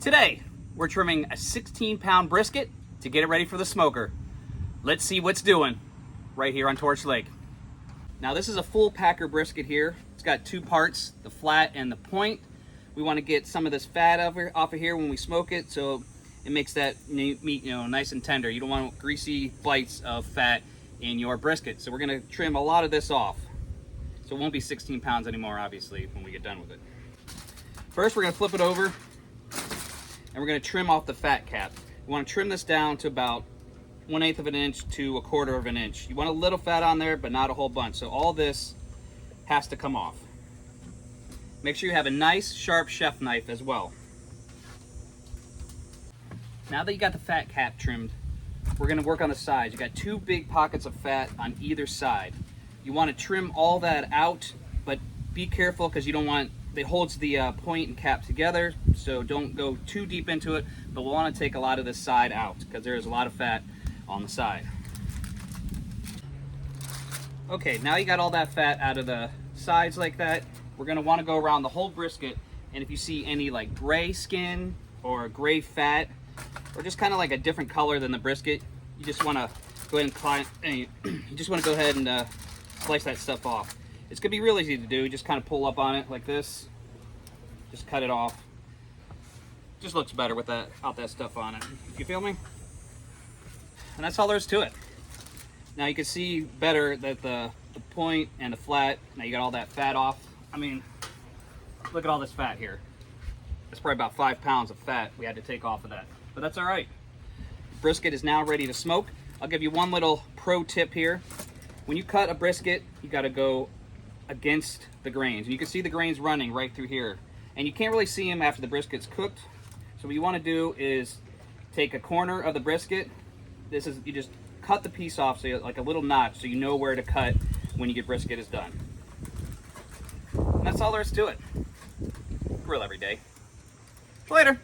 Today, we're trimming a 16-pound brisket to get it ready for the smoker. Let's see what's doing right here on Torch Lake. Now this is a full packer brisket here. It's got two parts, the flat and the point. We want to get some of this fat off of here when we smoke it, so it makes that meat, nice and tender. You don't want greasy bites of fat in your brisket. So we're gonna trim a lot of this off. So it won't be 16 pounds anymore, obviously, when we get done with it. First, we're gonna flip it over and we're gonna trim off the fat cap. We wanna trim this down to about 1/8 of an inch to 1/4 of an inch. You want a little fat on there, but not a whole bunch. So all this has to come off. Make sure you have a nice, sharp chef knife as well. Now that you got the fat cap trimmed, we're gonna work on the sides. You got two big pockets of fat on either side. You wanna trim all that out, but be careful because you don't want, it holds the point and cap together, so don't go too deep into it, but we'll wanna take a lot of this side out because there is a lot of fat on the side. Okay, now you got all that fat out of the sides like that. We're gonna wanna go around the whole brisket, and if you see any like gray skin or gray fat, or just kind of like a different color than the brisket, you just wanna go ahead and slice that stuff off. It's gonna be real easy to do. Just kind of pull up on it like this, just cut it off. Just looks better without that stuff on it. You feel me? And that's all there is to it. Now you can see better that the point and the flat, now you got all that fat off. I mean, look at all this fat here. That's probably about 5 pounds of fat we had to take off of that. But that's all right. Brisket is now ready to smoke. I'll give you one little pro tip here. When you cut a brisket, you gotta go against the grains. And you can see the grains running right through here. And you can't really see them after the brisket's cooked. So what you wanna do is take a corner of the brisket. You just cut the piece off, so like a little notch, so you know where to cut when your brisket is done. And that's all there is to it. Grill every day. Later.